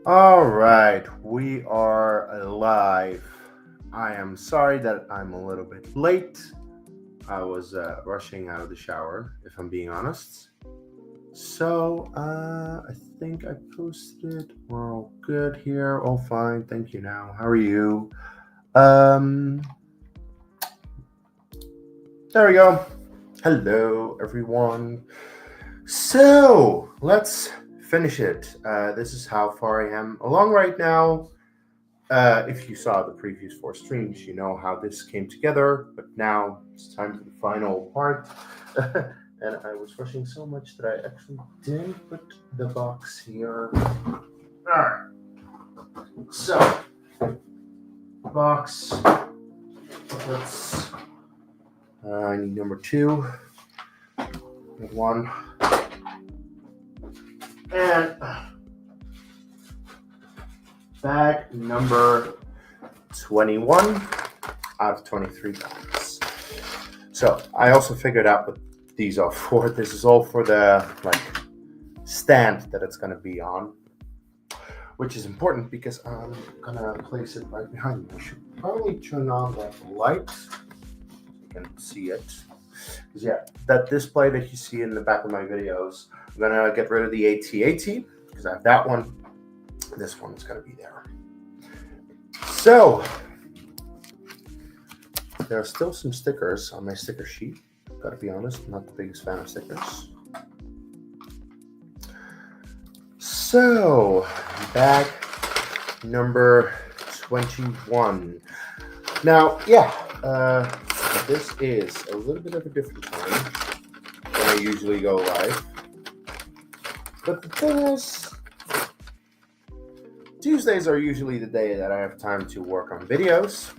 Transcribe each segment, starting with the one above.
All right, we are live. I am sorry that I'm a little bit late. I was rushing out of the shower, if I'm being honest. I think I posted. We're all good here, all fine. Thank you. Now, how are you? Um, there we go. Hello, everyone. So let's finish it. This is how far I am along right now. If you saw the previous four streams, you know how this came together. But now it's time for the final part. And I was rushing so much that I actually didn't put the box here. Alright. So, box. Let's. I need number two. One. And bag number 21 out of 23 bags. So I also figured out what these are for. This is all for the stand that it's gonna be on, which is important because I'm gonna place it right behind me. I should probably turn on that light so you can see it. Because yeah, that display that you see in the back of my videos, I'm gonna get rid of the AT-AT because I have that one. This one is gonna be there. So there are still some stickers on my sticker sheet. Gotta be honest, I'm not the biggest fan of stickers. So, bag number 21. Now, this is a little bit of a different time than I usually go live. But the thing is, Tuesdays are usually the day that I have time to work on videos.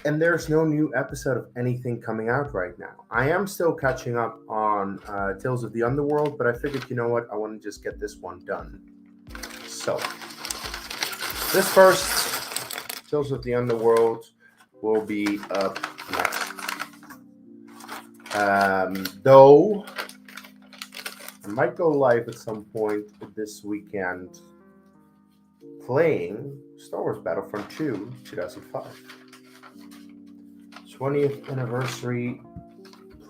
And there's no new episode of anything coming out right now. I am still catching up on Tales of the Underworld, but I figured, you know what, I want to just get this one done. So, this first, Tales of the Underworld, will be up next. Though, I might go live at some point this weekend playing Star Wars Battlefront 2 2005. 20th anniversary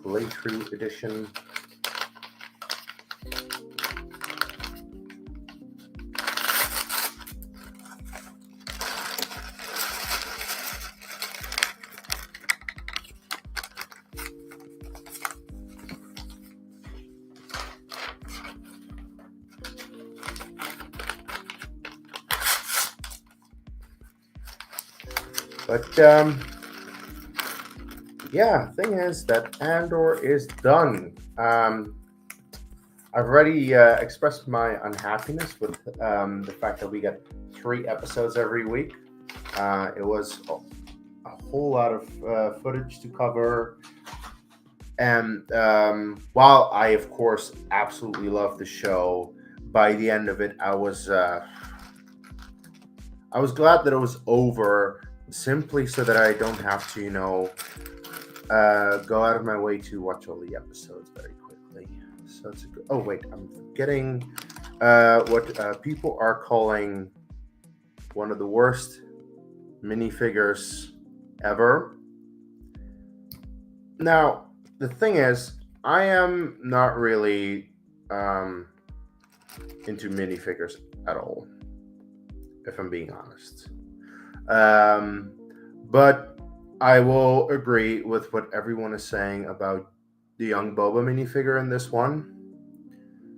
playthrough edition. But yeah, thing is that Andor is done. I've already expressed my unhappiness with the fact that we get 3 episodes every week. It was a whole lot of footage to cover. And while I, of course, absolutely love the show, by the end of it, I was glad that it was over, simply so that I don't have to, go out of my way to watch all the episodes very quickly. So it's a good. Oh wait, I'm forgetting what people are calling one of the worst minifigures ever. Now, the thing is, I am not really into minifigures at all, if I'm being honest. But I will agree with what everyone is saying about the young Boba minifigure in this one,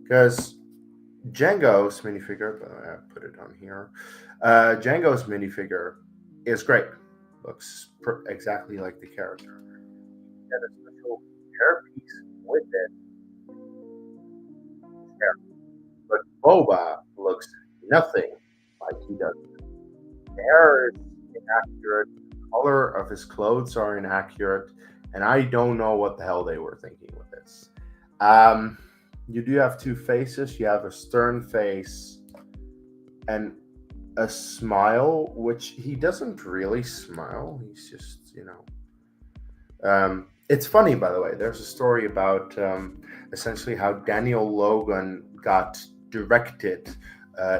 because Jango's minifigure, but I put it on here. Jango's minifigure is great. Looks exactly like the character. Got a special hairpiece with it. Hair. But Boba looks nothing like he does. The hair is inaccurate. The color of his clothes are inaccurate, and I don't know what the hell they were thinking with this. Um, you do have two faces. You have a stern face and a smile, which he doesn't really smile. He's just, it's funny, by the way. There's a story about essentially how Daniel Logan got directed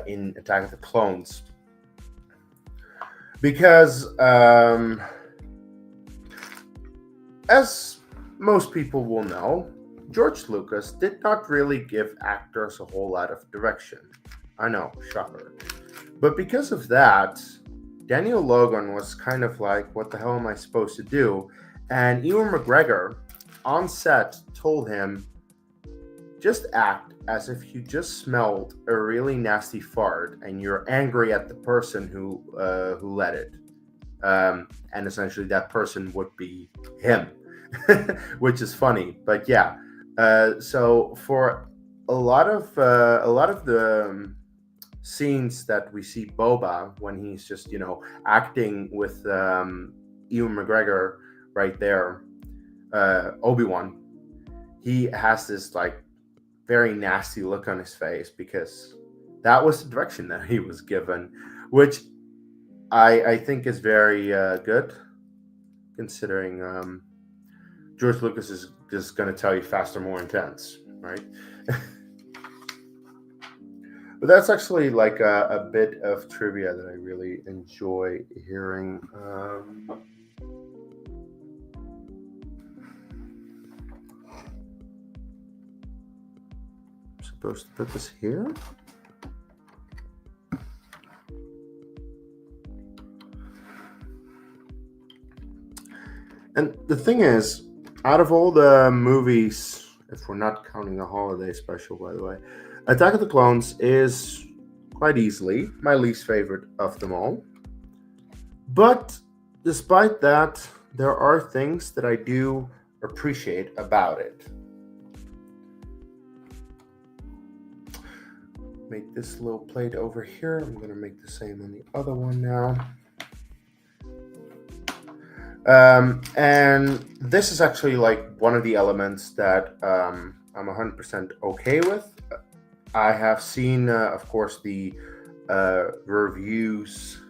in Attack of the Clones. Because, as most people will know, George Lucas did not really give actors a whole lot of direction. I know, shocker. But because of that, Daniel Logan was kind of like, what the hell am I supposed to do? And Ewan McGregor on set told him, just act as if you just smelled a really nasty fart and you're angry at the person who let it. And essentially that person would be him, which is funny. But yeah, so for a lot of the scenes that we see Boba when he's just acting with Ewan McGregor right there, Obi-Wan, he has this like very nasty look on his face because that was the direction that he was given, which I think is very good, considering George Lucas is just going to tell you faster, more intense, right? But that's actually like a bit of trivia that I really enjoy hearing. I'm supposed to put this here. And the thing is, out of all the movies, if we're not counting the holiday special, by the way, Attack of the Clones is quite easily my least favorite of them all. But despite that, there are things that I do appreciate about it. Make this little plate over here. I'm going to make the same on the other one now. And this is actually like one of the elements that I'm 100% okay with. I have seen, of course, the reviews,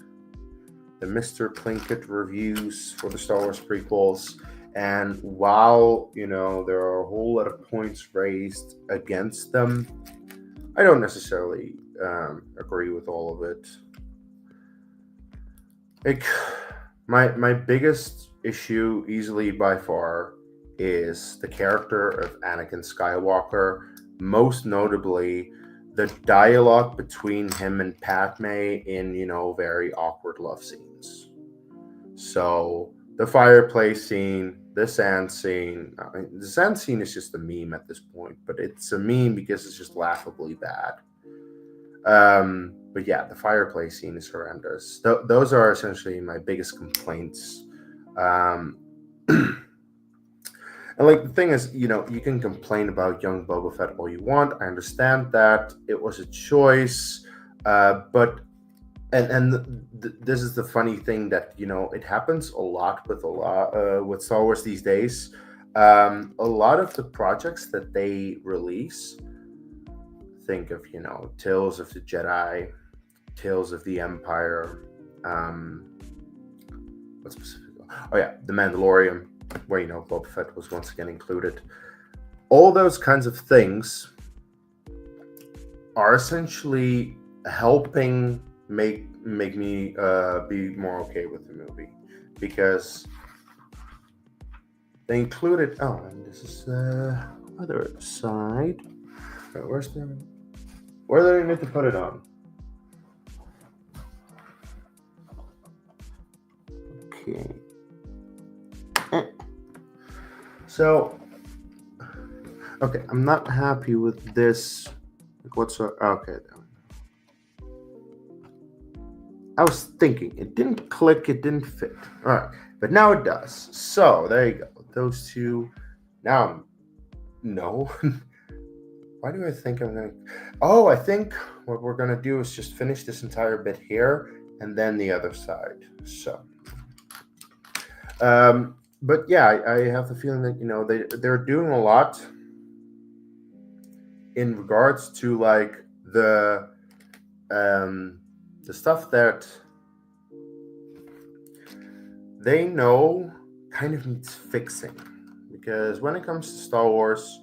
the Mr. Plinkett reviews for the Star Wars prequels. And while, there are a whole lot of points raised against them, I don't necessarily agree with all of it. My biggest issue, easily by far, is the character of Anakin Skywalker. Most notably, the dialogue between him and Padme in, very awkward love scenes. So, the fireplace scene, the sand scene. The sand scene is just a meme at this point, but it's a meme because it's just laughably bad. But yeah, the fireplace scene is horrendous. Those are essentially my biggest complaints. And like the thing is, you can complain about young Boba Fett all you want. I understand that it was a choice, but this is the funny thing that it happens a lot with Star Wars these days. A lot of the projects that they release, think of Tales of the Jedi, Tales of the Empire, what specific? Oh yeah, The Mandalorian, where Boba Fett was once again included. All those kinds of things are essentially helping make me be more okay with the movie, because they included. Oh, and this is the other side. Where do I need to put it on? Okay. So, okay, I'm not happy with this. Okay. I was thinking it didn't click, it didn't fit. All right, but now it does. So there you go. Those two. Now, no. Why do I think I'm gonna? Oh, I think what we're gonna do is just finish this entire bit here and then the other side. So. But yeah, I have the feeling that they're doing a lot in regards to like the stuff that they know kind of needs fixing, because when it comes to Star Wars,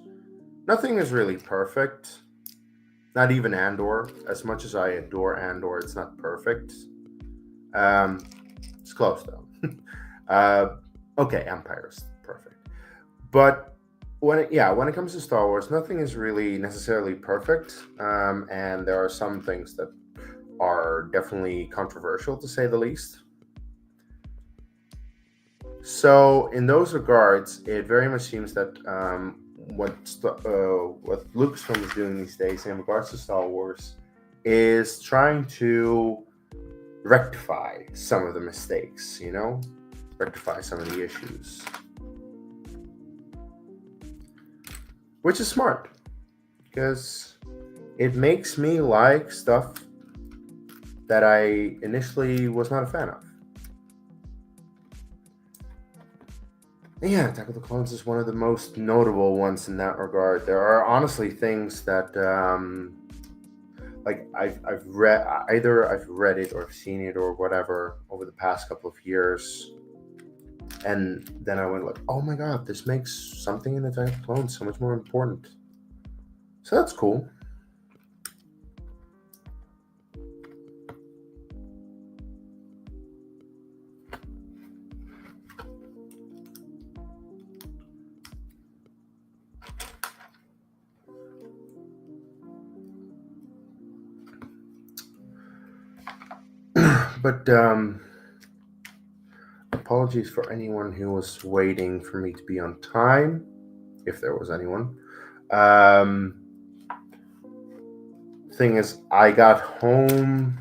nothing is really perfect. Not even Andor. As much as I adore Andor, it's not perfect. It's close though. Okay, Empire's perfect. But when it comes to Star Wars, nothing is really necessarily perfect, and there are some things that are definitely controversial, to say the least. So, in those regards, it very much seems that what Lucasfilm is doing these days in regards to Star Wars is trying to rectify some of the mistakes, rectify some of the issues. Which is smart, because it makes me like stuff that I initially was not a fan of. Yeah, Attack of the Clones is one of the most notable ones in that regard. There are honestly things that, like I've read it or I've seen it or whatever over the past couple of years, and then I went like, oh my god, this makes something in Attack of the Clones so much more important. So that's cool. But apologies for anyone who was waiting for me to be on time, if there was anyone. Thing is, I got home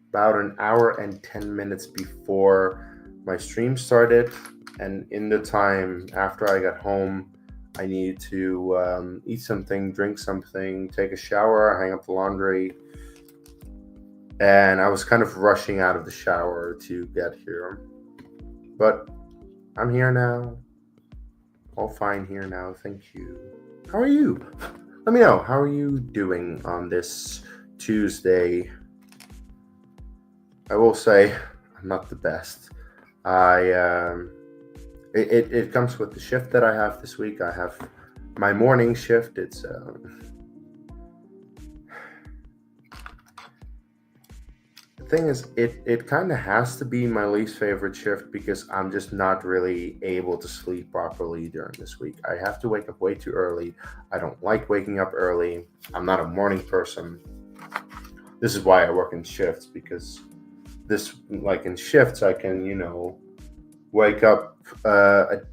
about an hour and 10 minutes before my stream started, and in the time after I got home, I needed to eat something, drink something, take a shower, hang up the laundry, and I was kind of rushing out of the shower to get here. But I'm here now. All fine here now. Thank you. How are you? Let me know. How are you doing on this Tuesday? I will say I'm not the best. It comes with the shift that I have this week. I have my morning shift. It's the thing is, it kind of has to be my least favorite shift because I'm just not really able to sleep properly during this week. I have to wake up way too early. I don't like waking up early. I'm not a morning person. This is why I work in shifts, because in shifts I can, wake up at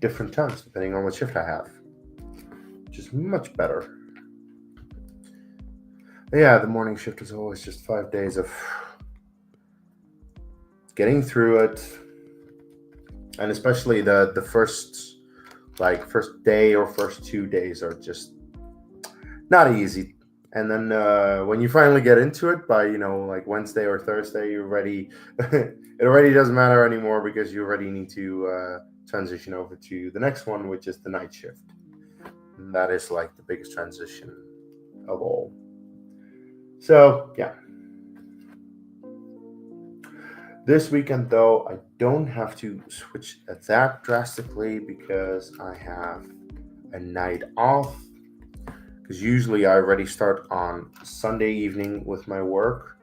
different times depending on what shift I have, which is much better. But yeah, the morning shift is always just 5 days of getting through it, and especially the first day or first 2 days are just not easy. And then when you finally get into it by Wednesday or Thursday, you're ready. It already doesn't matter anymore because you already need to transition over to the next one, which is the night shift. And that is like the biggest transition of all. So yeah. This weekend, though, I don't have to switch that drastically because I have a night off. Because usually I already start on Sunday evening with my work.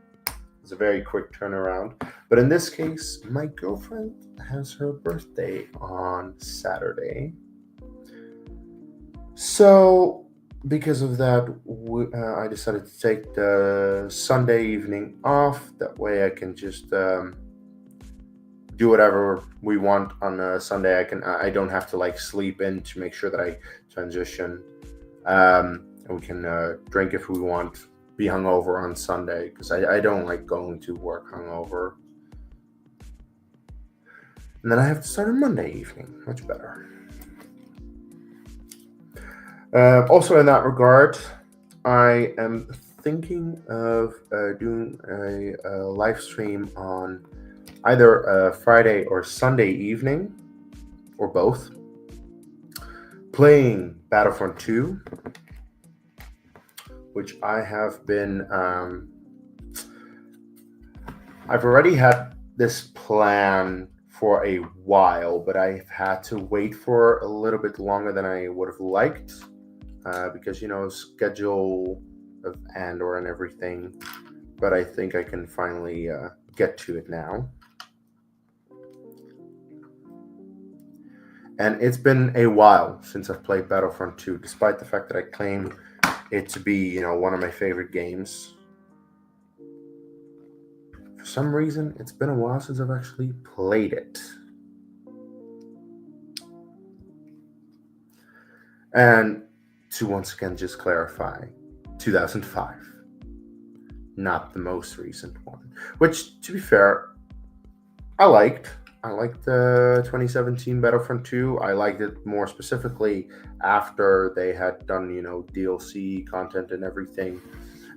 It's a very quick turnaround. But in this case, my girlfriend has her birthday on Saturday. So because of that, I decided to take the Sunday evening off. That way I can just do whatever we want on a Sunday. I don't have to sleep in to make sure that I transition. And we can drink if we want, be hungover on Sunday, because I don't like going to work hungover. And then I have to start on Monday evening, much better. Also in that regard, I am thinking of doing a live stream on either Friday or Sunday evening, or both, playing Battlefront 2, which I have been, I've already had this plan for a while, but I've had to wait for a little bit longer than I would have liked, because, schedule of Andor and everything, but I think I can finally get to it now. And it's been a while since I've played Battlefront 2, despite the fact that I claim it to be, one of my favorite games. For some reason, it's been a while since I've actually played it. And to once again just clarify, 2005, not the most recent one. Which, to be fair, I liked. I liked the 2017 Battlefront 2. I liked it more specifically after they had done, DLC content and everything.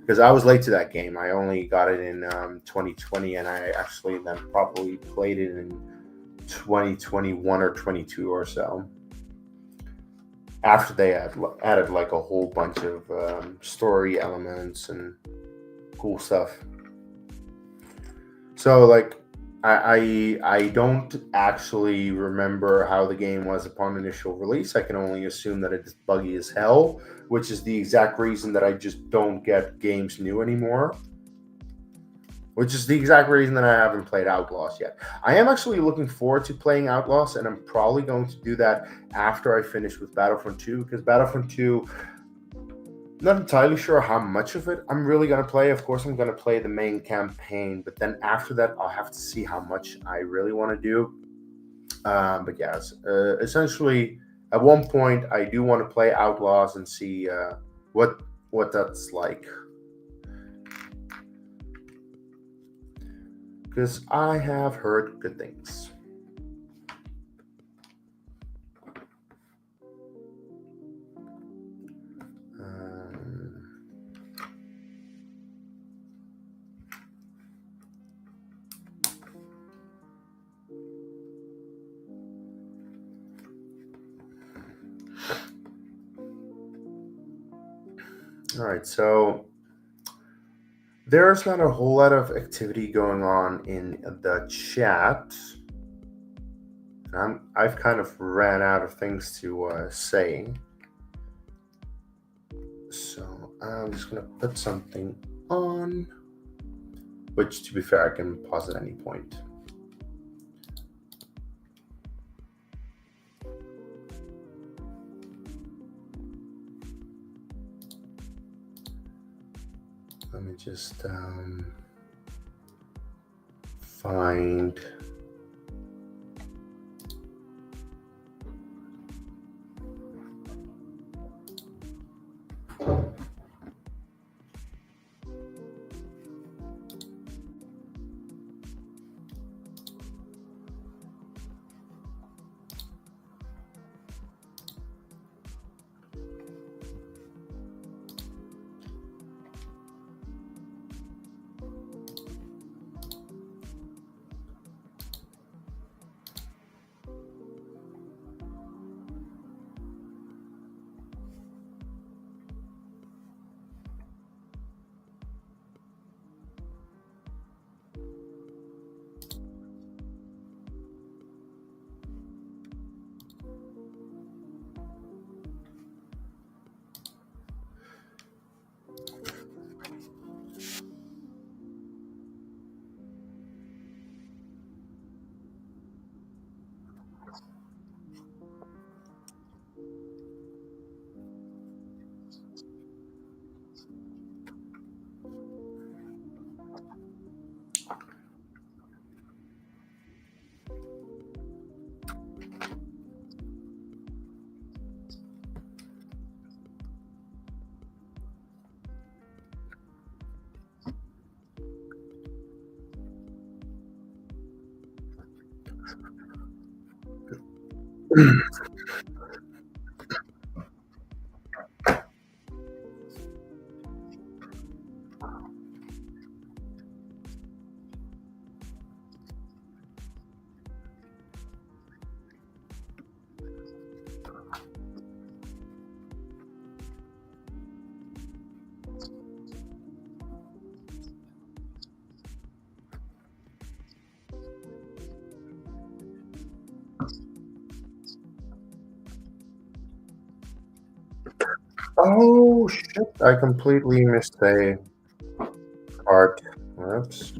Because I was late to that game. I only got it in 2020, and I actually then probably played it in 2021 or 22 or so. After they had added like a whole bunch of story elements and cool stuff. So like, I don't actually remember how the game was upon initial release. I can only assume that it's buggy as hell, which is the exact reason that I just don't get games new anymore. Which is the exact reason that I haven't played Outlaws yet. I am actually looking forward to playing Outlaws, and I'm probably going to do that after I finish with Battlefront 2, because Battlefront 2, not entirely sure how much of it I'm really going to play. Of course, I'm going to play the main campaign, but then after that, I'll have to see how much I really want to do. But yes, essentially, at one point, I do want to play Outlaws and see what that's like. Because I have heard good things. All right, so there's not a whole lot of activity going on in the chat. I've kind of ran out of things to say. So I'm just going to put something on, which, to be fair, I can pause at any point. Let me just find... Oh shit! I completely missed a part. Whoops.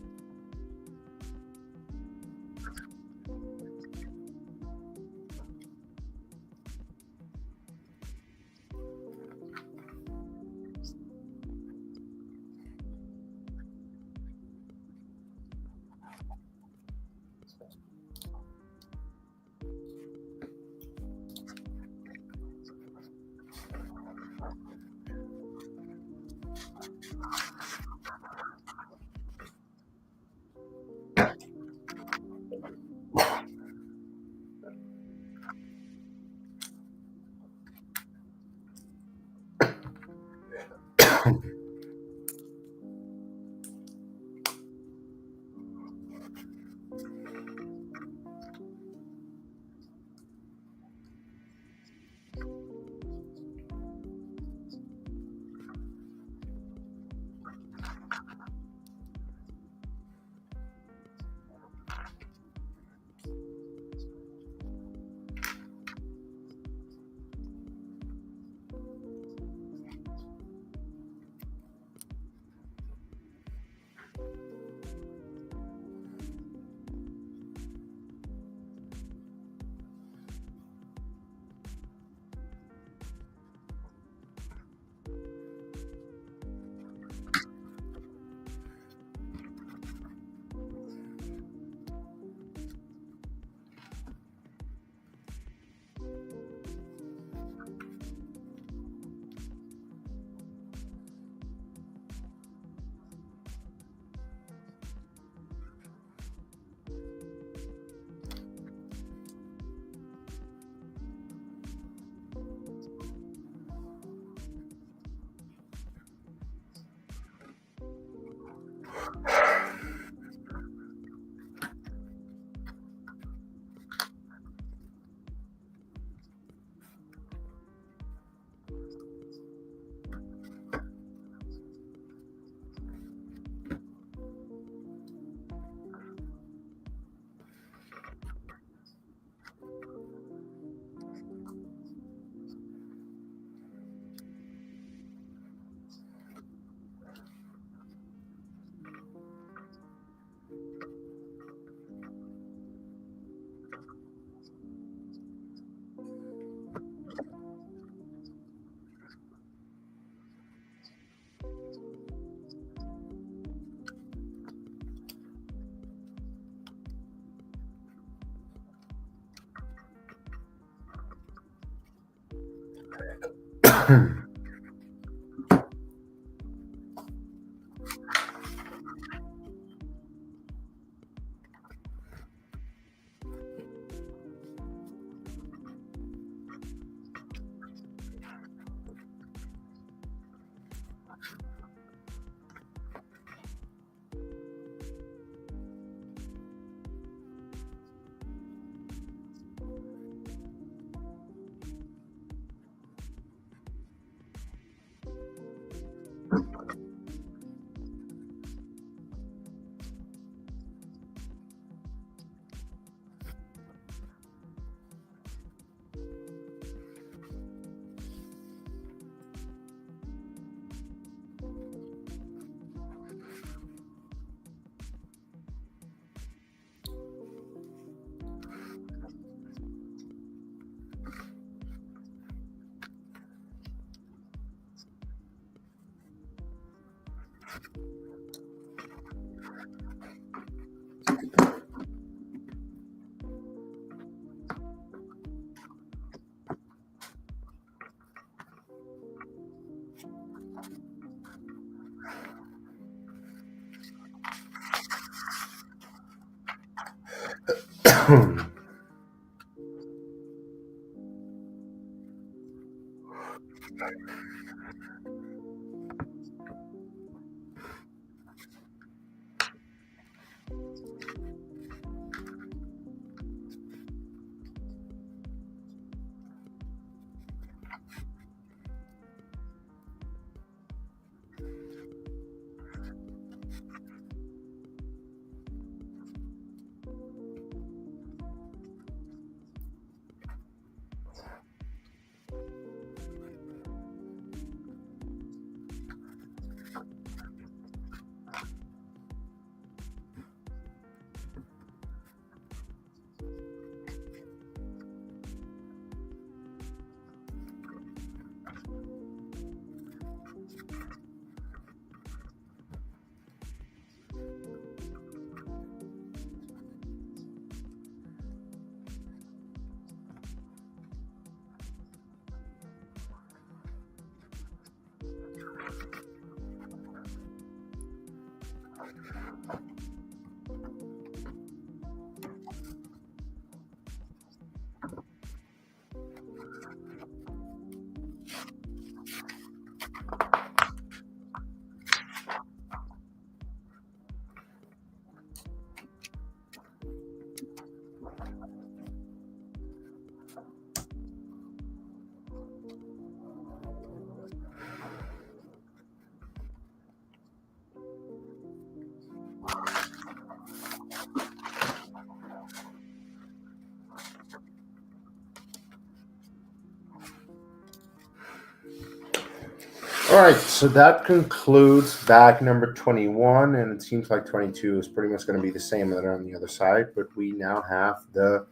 All right, so that concludes bag number 21, and it seems like 22 is pretty much going to be the same that on the other side, but we now have the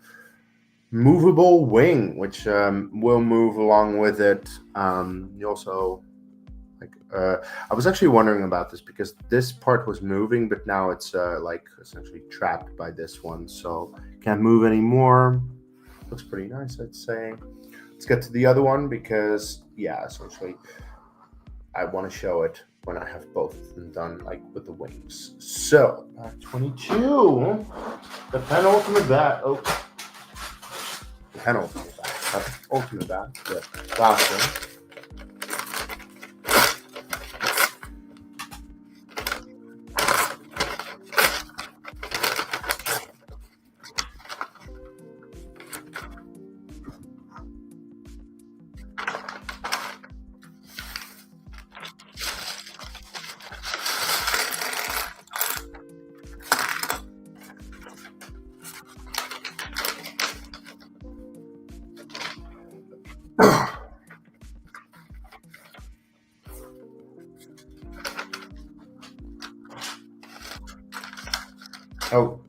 movable wing, which will move along with it. You also, like, I was actually wondering about this because this part was moving, but now it's like essentially trapped by this one, so can't move anymore. Looks pretty nice, I'd say. Let's get to the other one because, yeah, essentially I want to show it when I have both of them done, like with the wings. So, 22, the penultimate bat. Oh, the penultimate bat. Ultimate bat. The last one. Oh.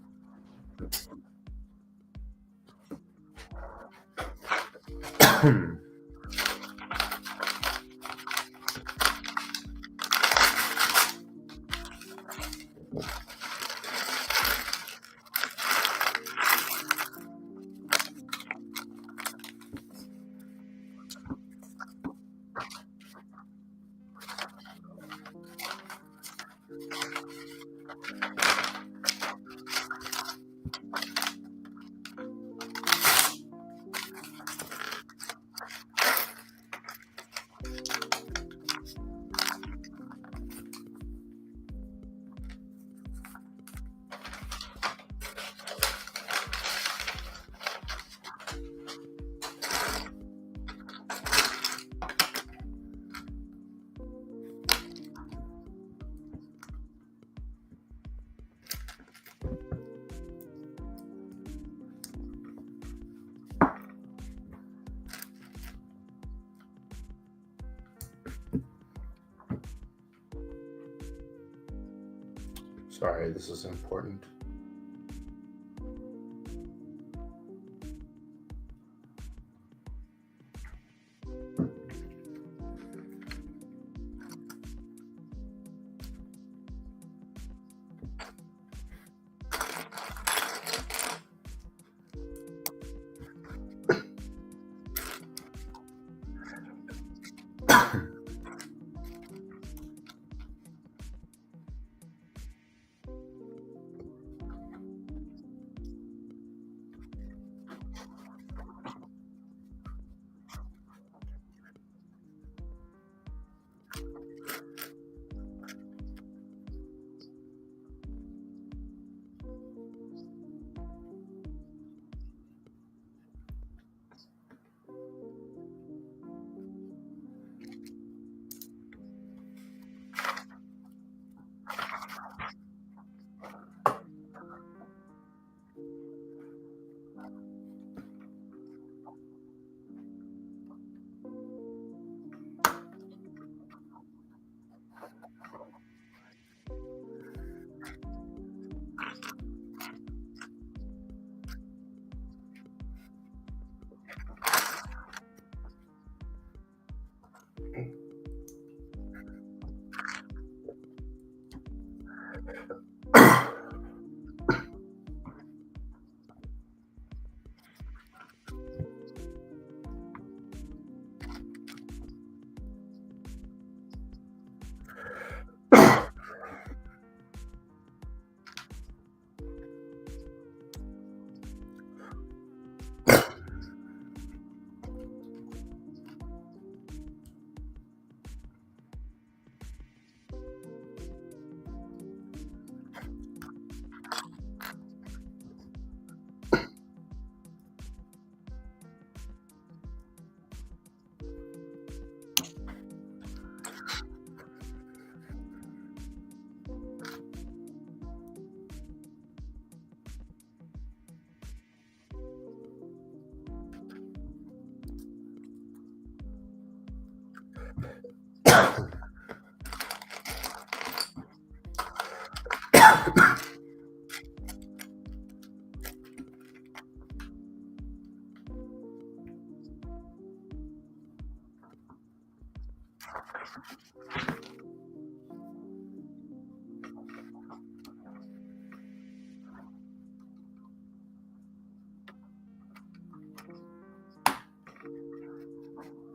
Sorry, this is important.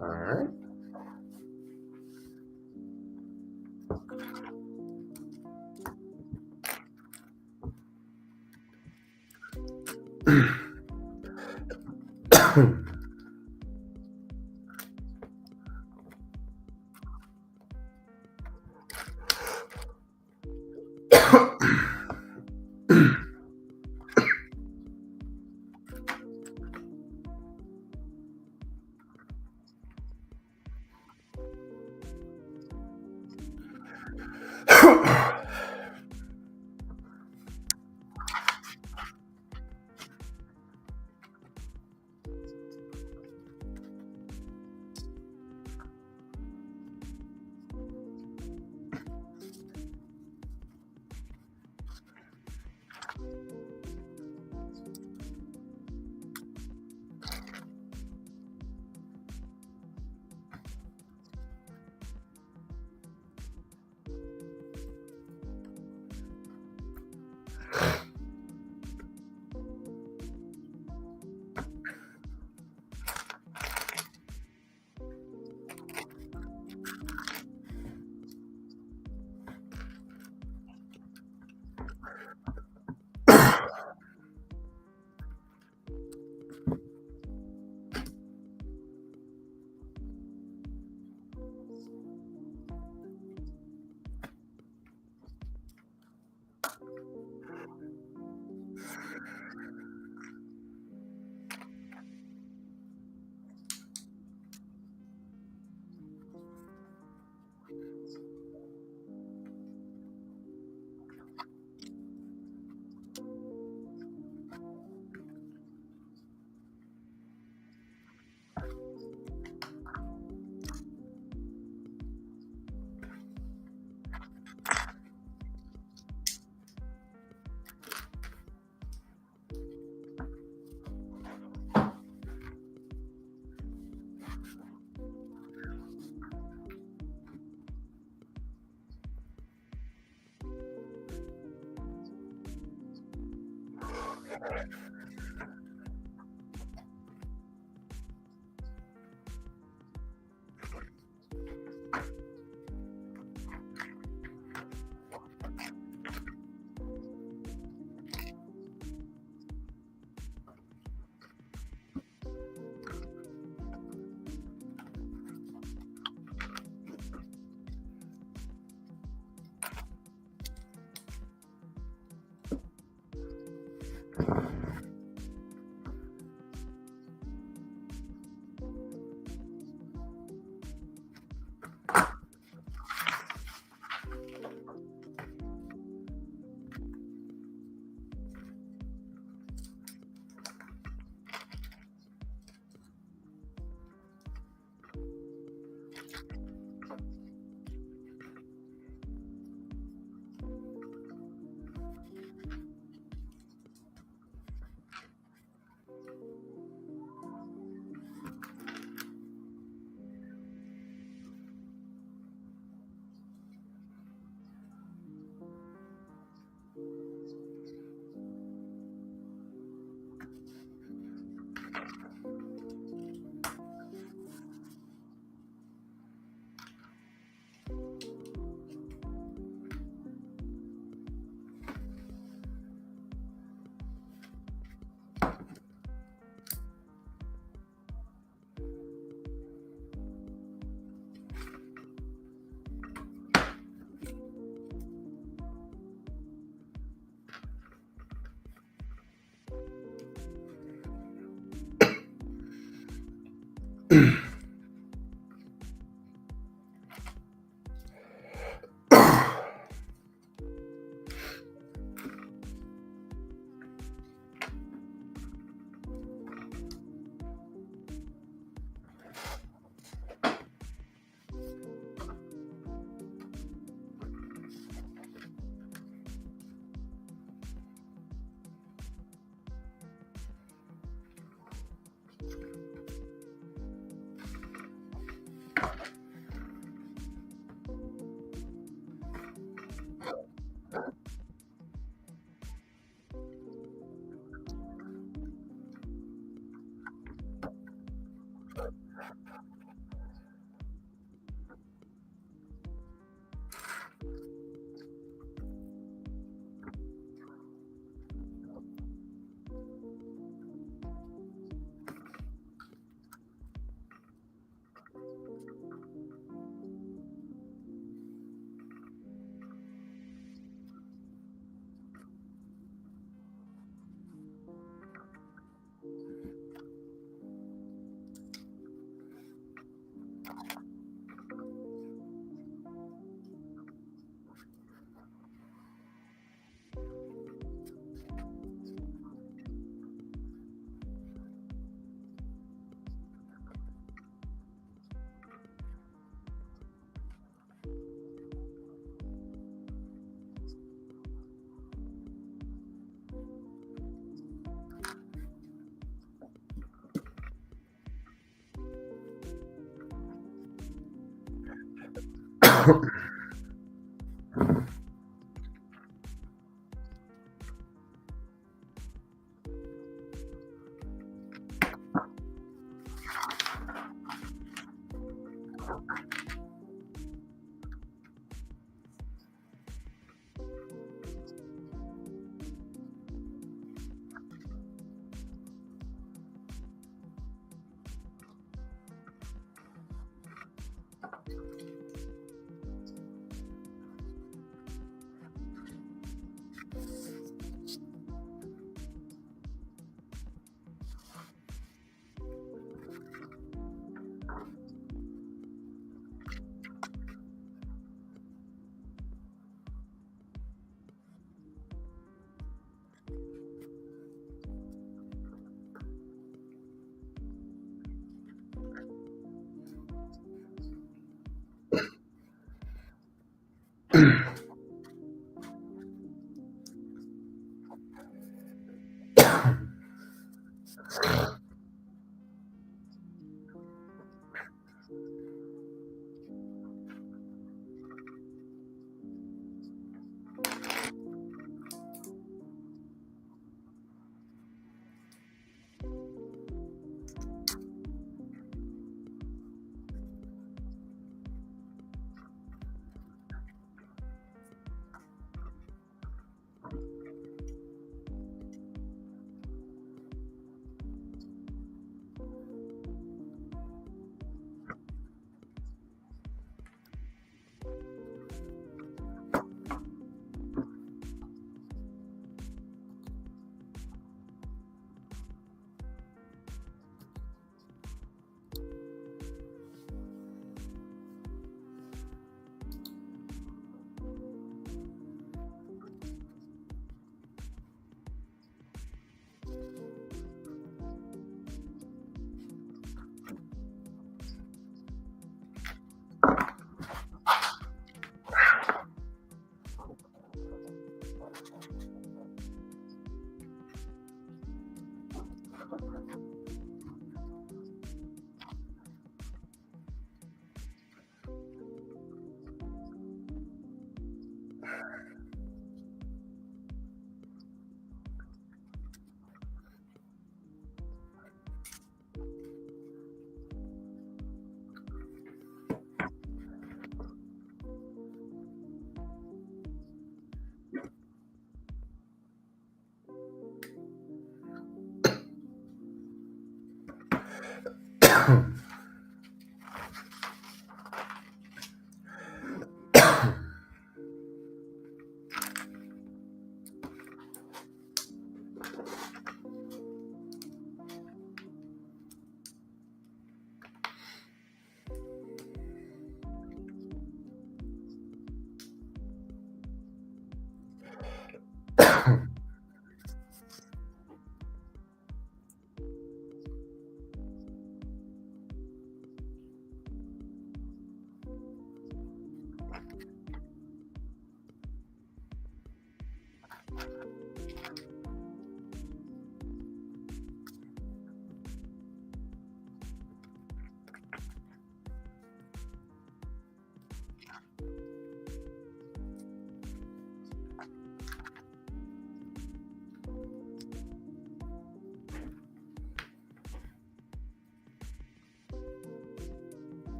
All right.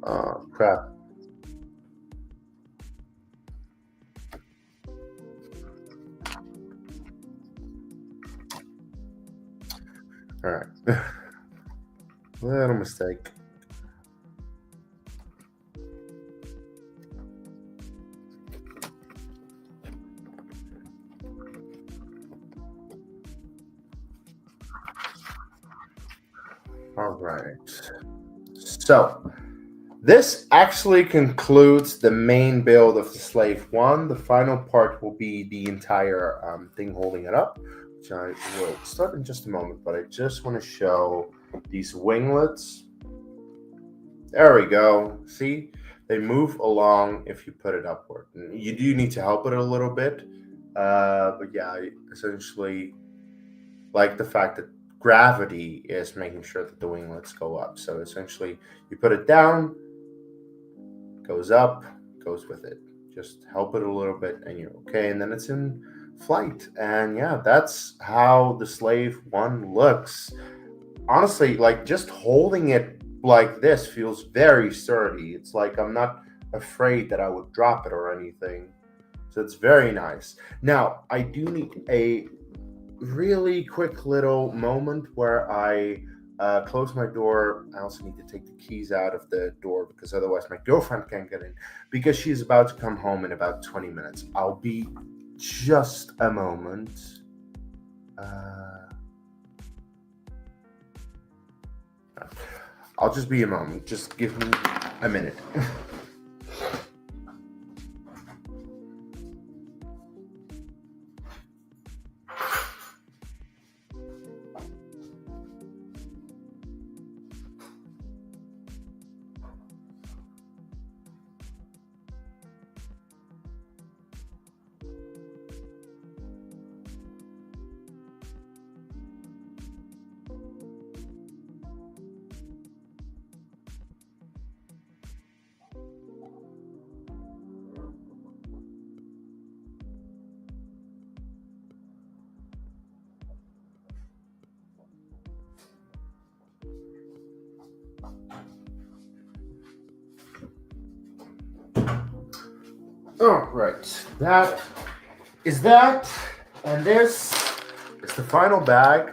Oh, crap. All right. Little mistake. All right. So this actually concludes the main build of the Slave 1. The final part will be the entire thing holding it up, which I will start in just a moment, but I just want to show these winglets. There we go. See? They move along if you put it upward. And you do need to help it a little bit. But yeah, I essentially like the fact that gravity is making sure that the winglets go up. So essentially, you put it down, goes up, goes with it. Just help it a little bit and you're okay. And then it's in flight. And yeah, that's how the Slave 1 looks. Honestly, like just holding it like this feels very sturdy. It's like I'm not afraid that I would drop it or anything. So it's very nice. Now, I do need a really quick little moment where I close my door. I also need to take the keys out of the door because otherwise my girlfriend can't get in because she's about to come home in about 20 minutes. I'll be just a moment. I'll just be a moment. Just give me a minute. All right, that is that, and this is the final bag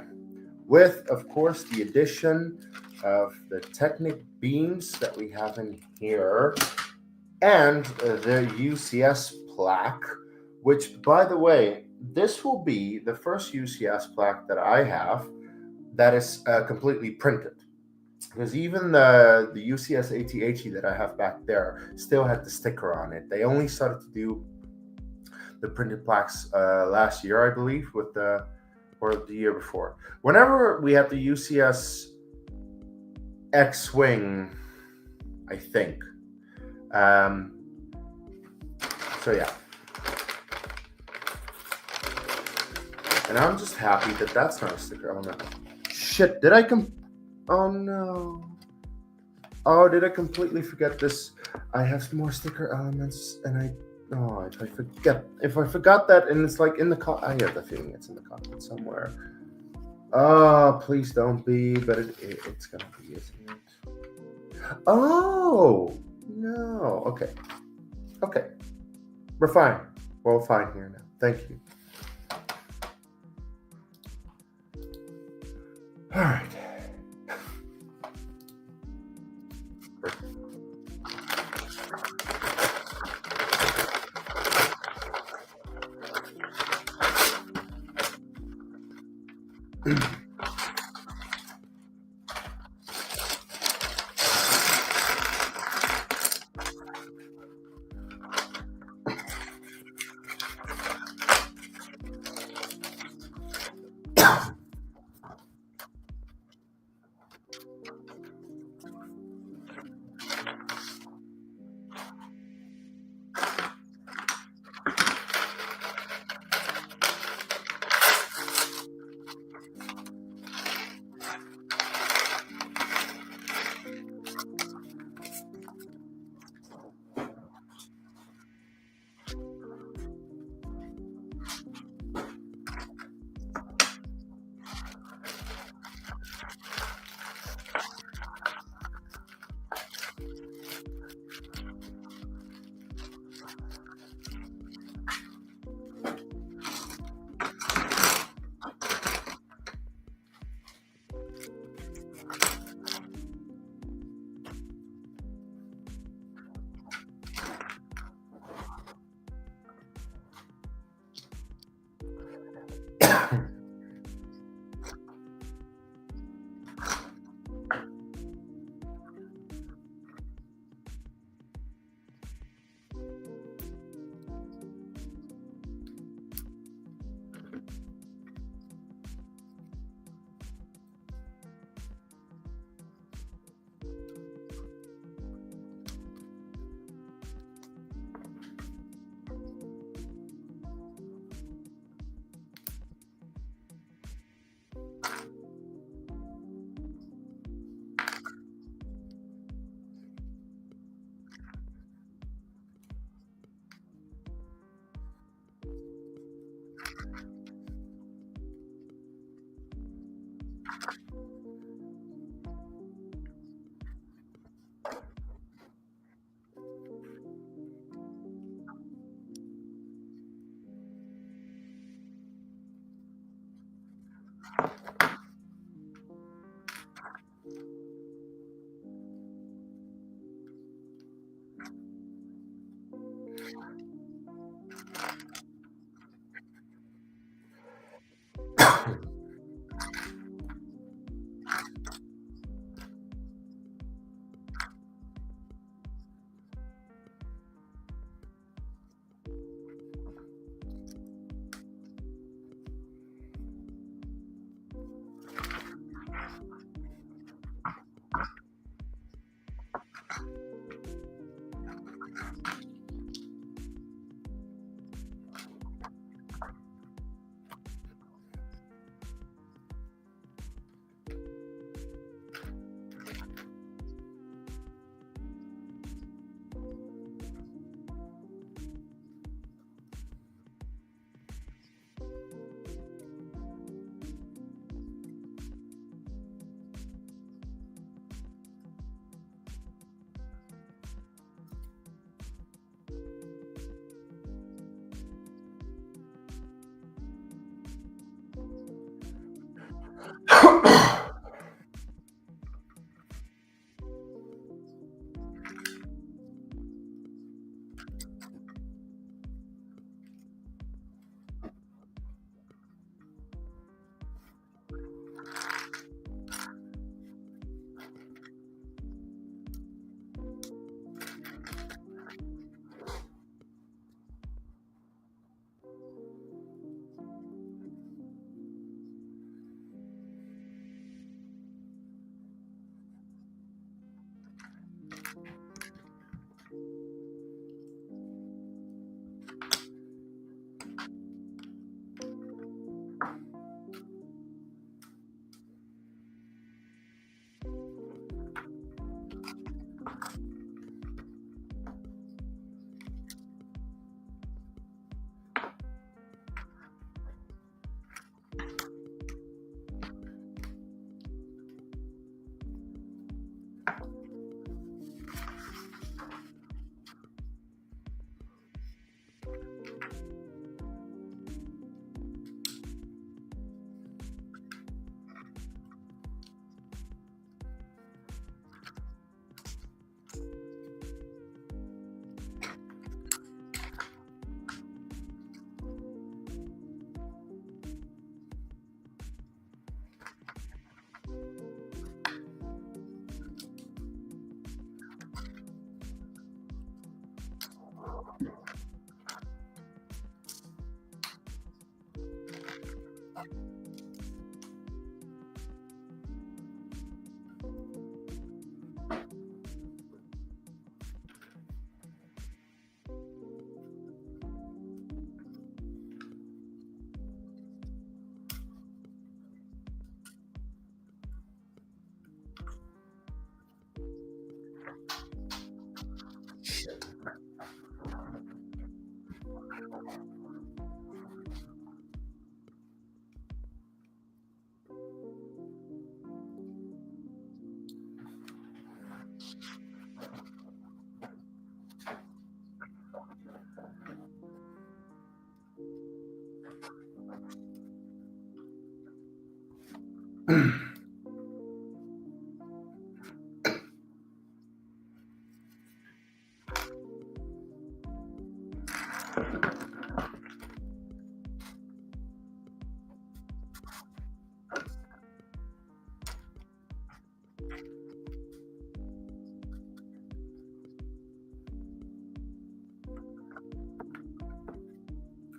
with, of course, the addition of the Technic beams that we have in here and the UCS plaque, which, by the way, this will be the first UCS plaque that I have that is completely printed. Because even the UCS ATHE that I have back there still had the sticker on it. They only started to do the printed plaques last year, I believe, or the year before. Whenever we had the UCS X-Wing, I think. So yeah. And I'm just happy that that's not a sticker element. Shit, did I Oh no. Oh, did I completely forget this? I have some more sticker elements and if I forgot that and it's like in the I have the feeling it's in the cockpit somewhere. Oh, please don't be, but it's gonna be, isn't it? Oh no. Okay. We're fine. We're fine here now. Thank you. All right.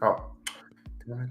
Oh, damn it.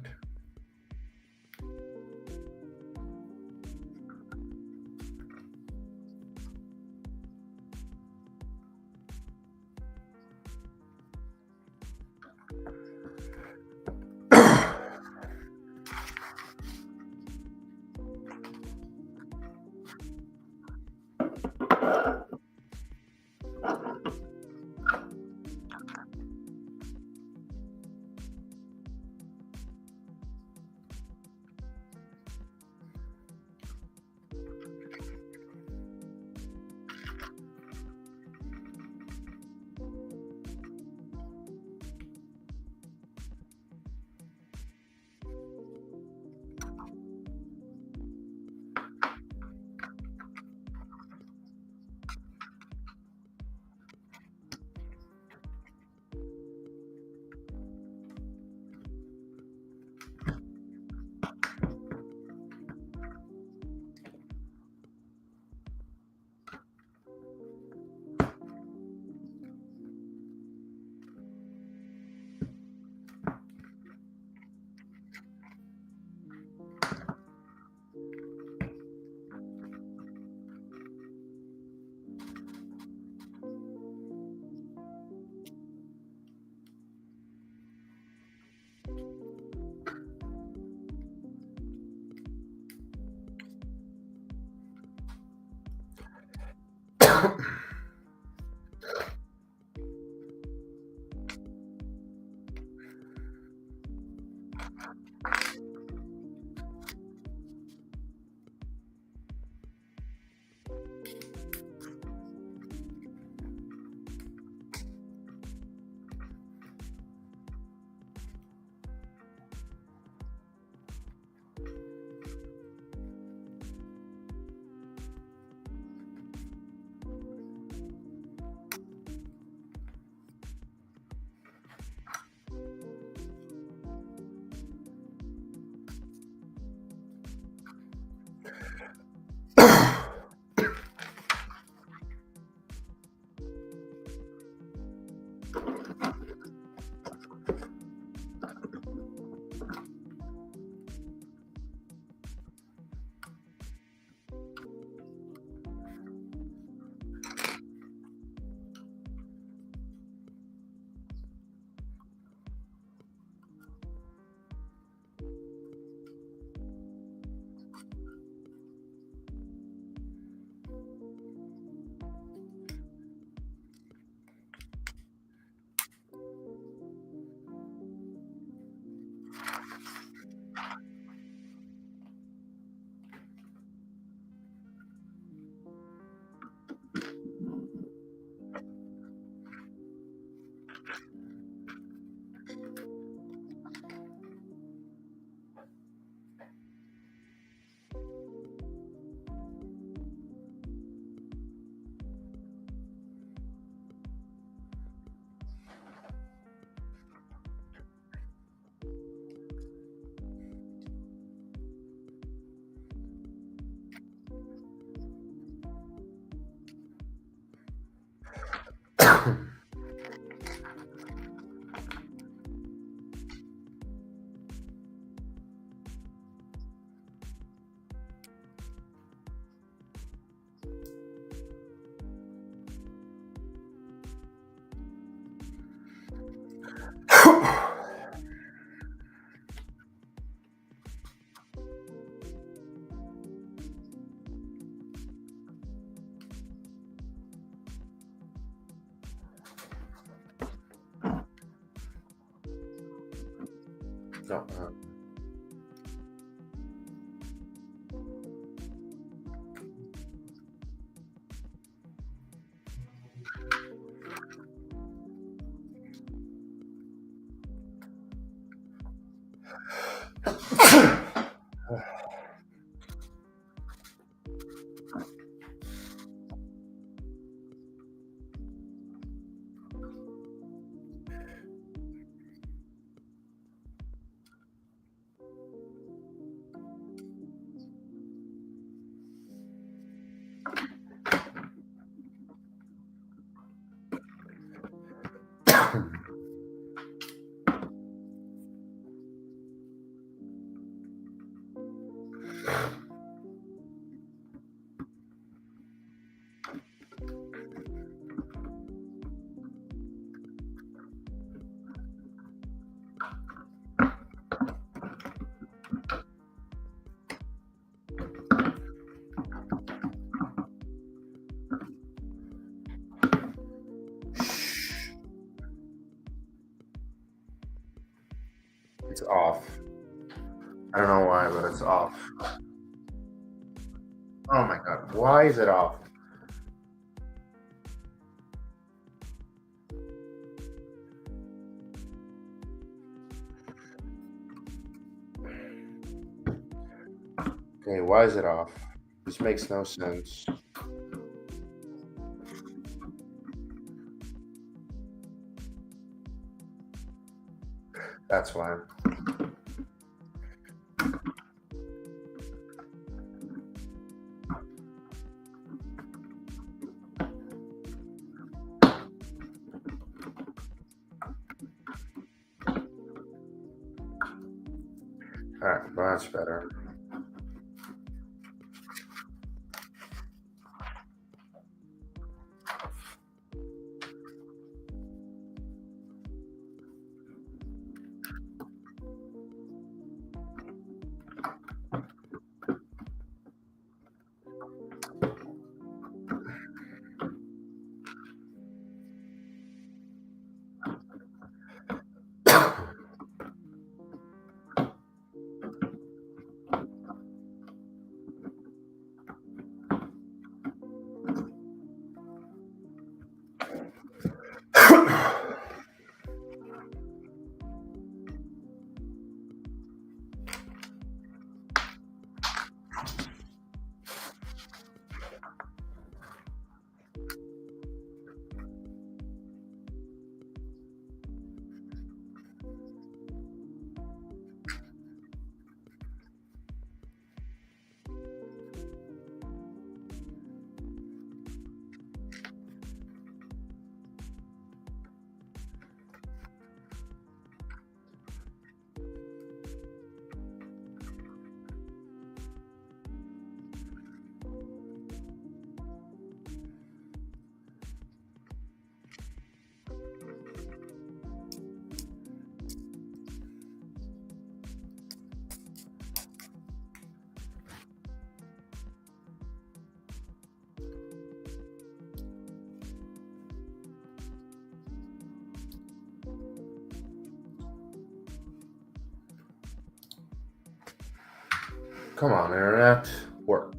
No, it's off. I don't know why, but it's off. Oh my god, why is it off? Okay, why is it off? This makes no sense. That's why. Alright, well, that's better. Come on, internet. Work.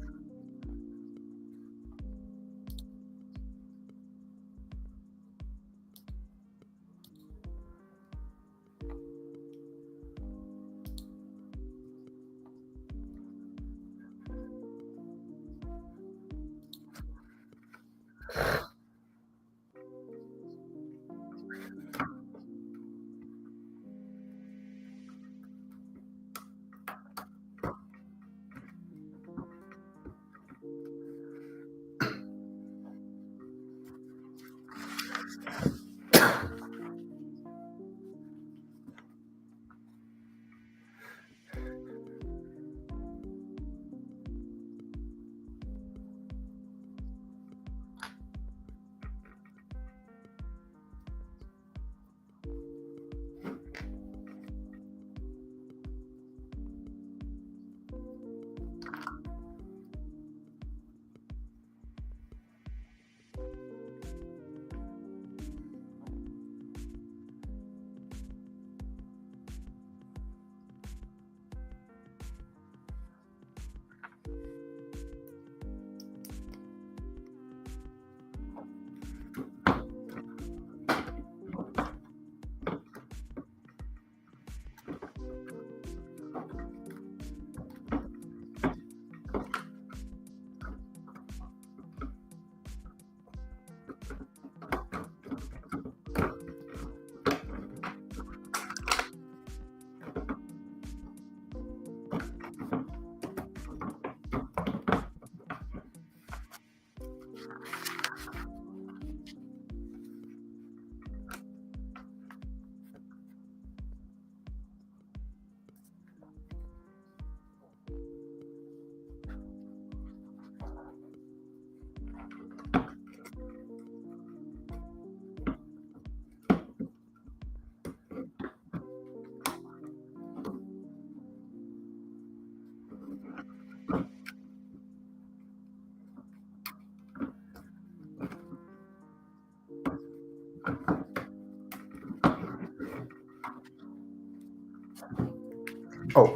Oh.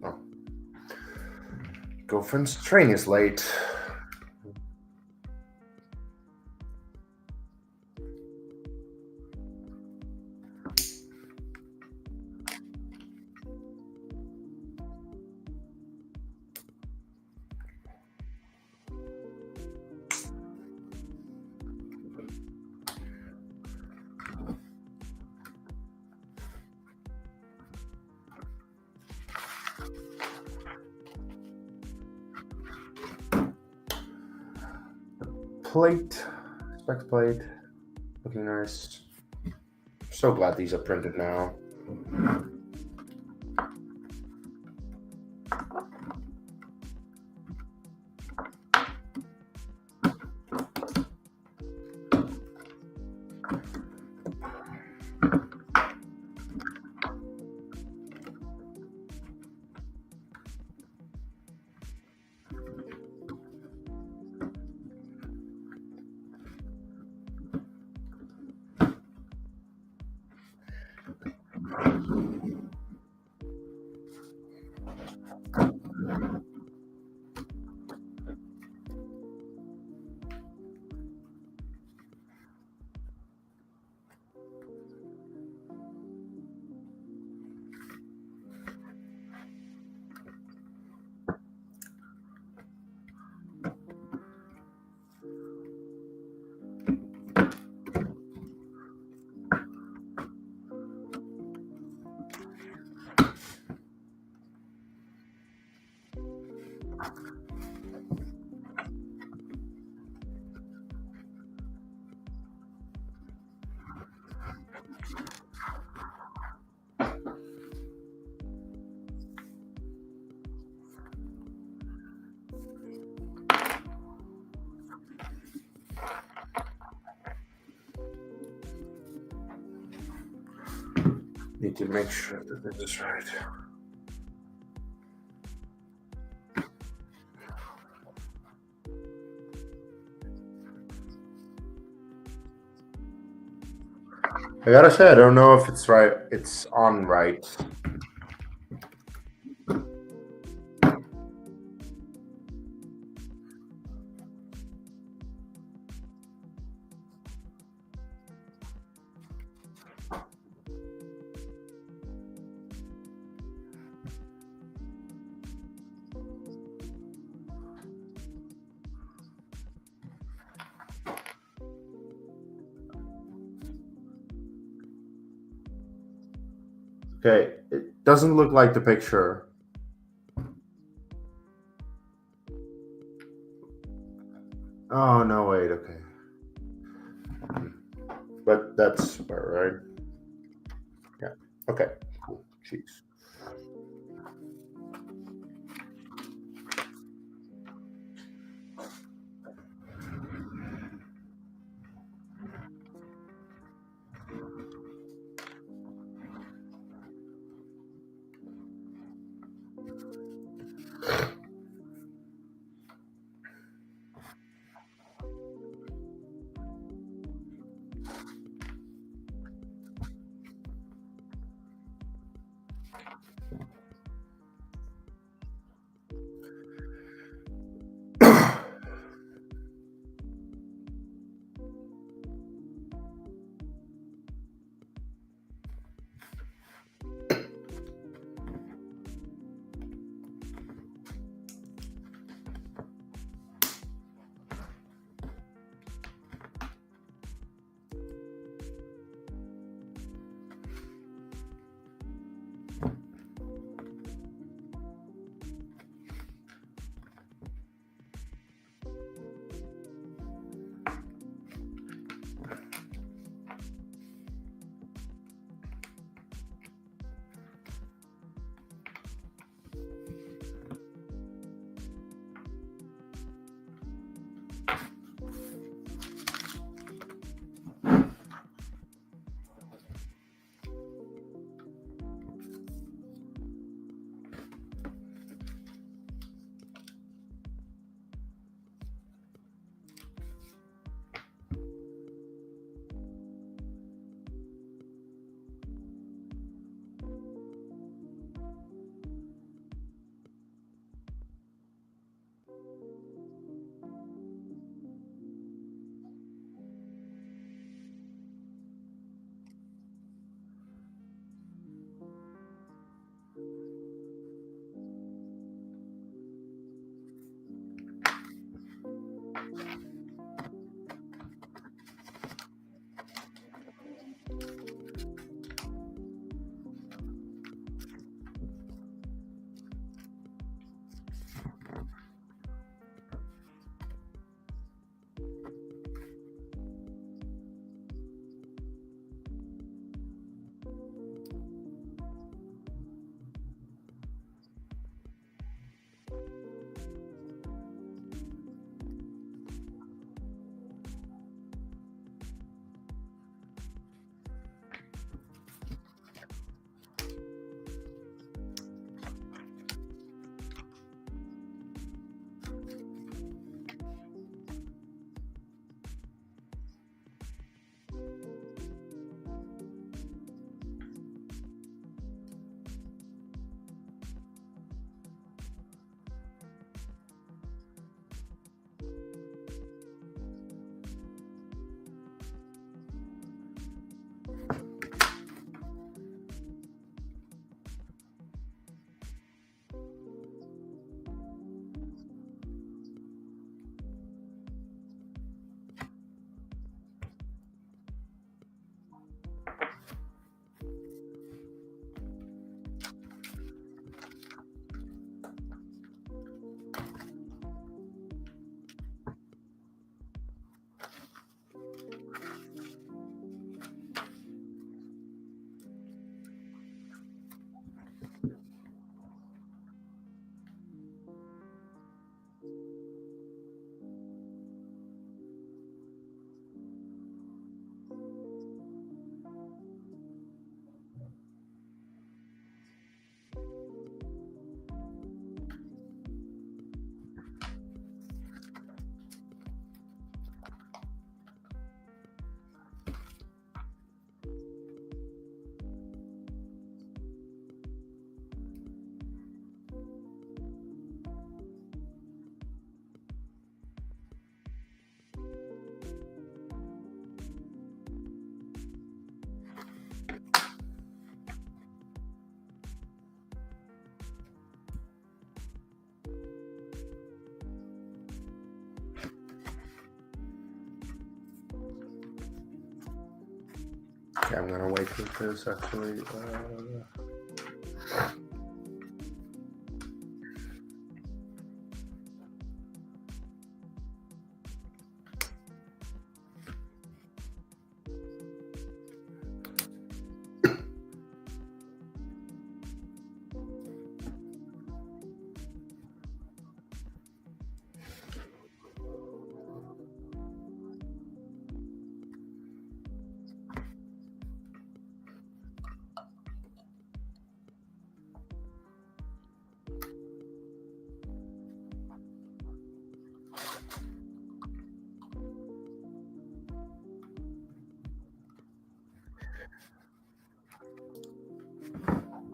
Oh. Girlfriend's train is late. Plate, specs plate, looking nice. So glad these are printed now. Need to make sure that this is right. I gotta say, I don't know if it's right. It's on right. Okay, it doesn't look like the picture. Oh, no, wait, okay. But that's right. Yeah, okay, cool. Jeez. Okay, I'm gonna wait for this actually.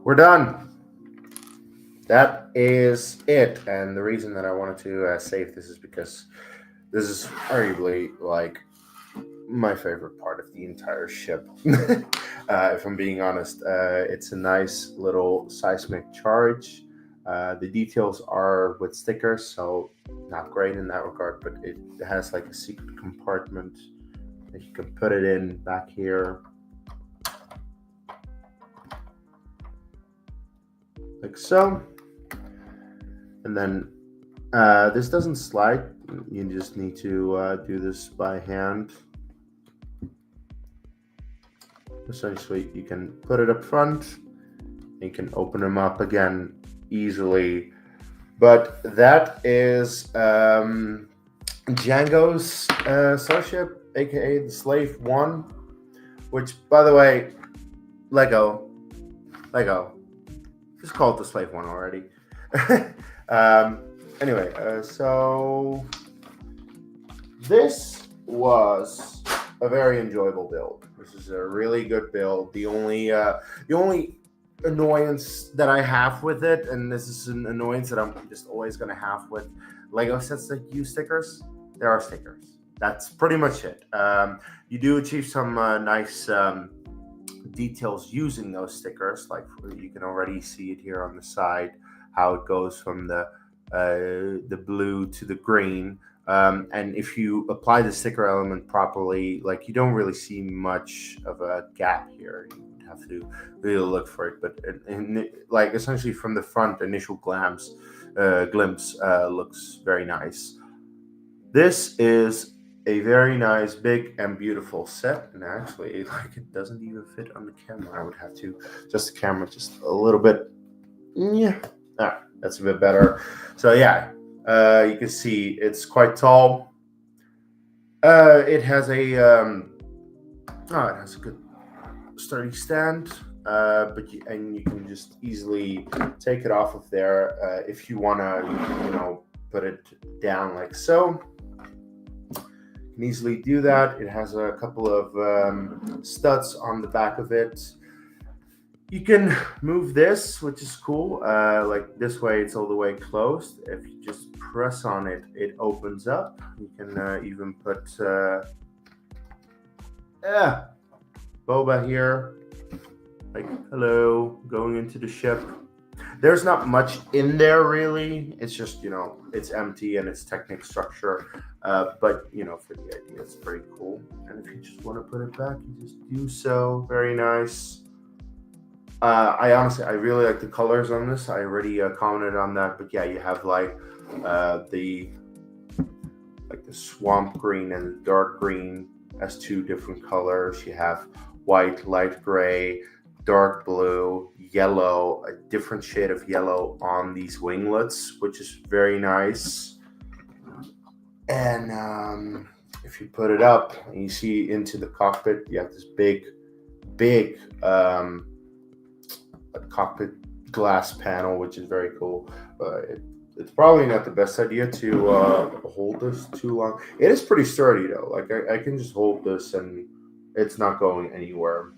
We're done. That is it. And the reason that I wanted to save this is because this is arguably like my favorite part of the entire ship. If I'm being honest, it's a nice little seismic charge. The details are with stickers, so not great in that regard, but it has like a secret compartment that you can put it in back here. Like so. And then this doesn't slide. You just need to do this by hand. Essentially, you can put it up front. You can open them up again easily. But that is Jango's starship, aka the Slave 1, which, by the way, Lego, just call it the Slave 1 already. Anyway, so this was a very enjoyable build. This is a really good build. The only annoyance that I have with it, and this is an annoyance that I'm just always going to have with Lego sets that use stickers, there are stickers. That's pretty much it. You do achieve some nice details using those stickers. Like you can already see it here on the side, how it goes from the blue to the green. And if you apply the sticker element properly, like you don't really see much of a gap here. You have to really look for it. But like essentially from the front, initial glimpse looks very nice. This is a very nice, big, and beautiful set. And actually, like it doesn't even fit on the camera. I would have to adjust the camera just a little bit. Yeah. That's a bit better. So yeah, you can see it's quite tall. It has a good sturdy stand. But you can just easily take it off of there if you wanna, put it down like so. You can easily do that. It has a couple of studs on the back of it. You can move this, which is cool. Like this way, it's all the way closed. If you just press on it, it opens up. You can even put Boba here. Like, hello, going into the ship. There's not much in there, really. It's just, it's empty and it's Technic structure. But, for the idea, it's pretty cool. And if you just want to put it back, you just do so. Very nice. I really like the colors on this. I already commented on that, but yeah, you have like the swamp green and the dark green as two different colors. You have white, light gray, dark blue, yellow, a different shade of yellow on these winglets, which is very nice. And if you put it up and you see into the cockpit, you have this big cockpit glass panel, which is very cool. It's probably not the best idea to hold this too long. It is pretty sturdy though. Like I can just hold this and it's not going anywhere.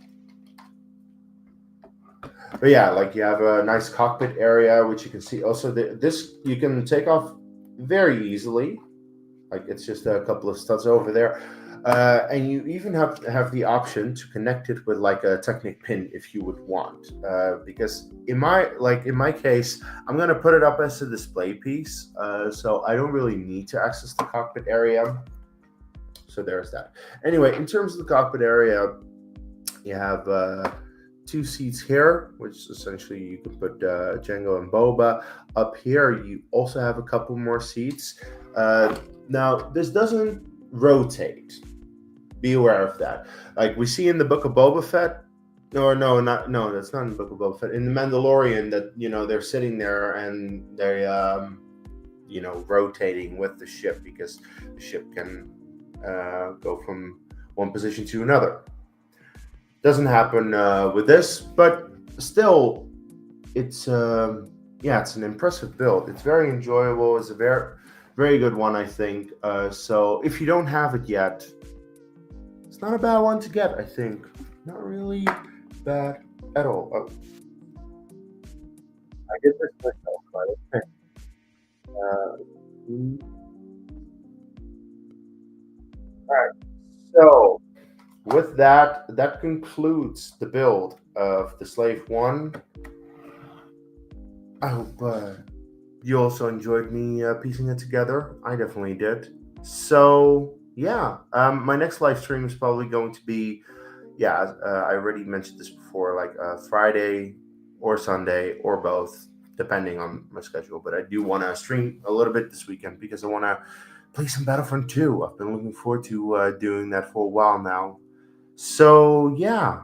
But yeah, like you have a nice cockpit area, which you can see. Also, this you can take off very easily. Like it's just a couple of studs over there. And you even have the option to connect it with like a Technic pin if you would want. Because in my case, I'm gonna put it up as a display piece, so I don't really need to access the cockpit area. So there's that. Anyway, in terms of the cockpit area, You have 2 seats here, which essentially you can put Jango and Boba. Up here, you also have a couple more seats. Now, this doesn't rotate. Be aware of that. Like we see in the book of Boba Fett, no, that's not in the book of Boba Fett. In the Mandalorian, that they're sitting there and they rotating with the ship because the ship can go from one position to another. Doesn't happen with this, but still, it's it's an impressive build. It's very enjoyable. It's a very good one, I think. So if you don't have it yet, it's not a bad one to get, I think. Not really bad at all. Oh, I did this myself, but okay. All right. So with that, that concludes the build of the Slave 1. I hope you also enjoyed me piecing it together. I definitely did. So yeah, my next live stream is probably going to be, I already mentioned this before, like Friday or Sunday or both, depending on my schedule. But I do want to stream a little bit this weekend because I want to play some Battlefront 2. I've been looking forward to doing that for a while now. So yeah,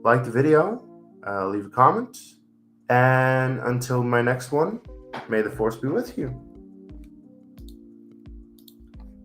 like the video, leave a comment, and until my next one, may the force be with you.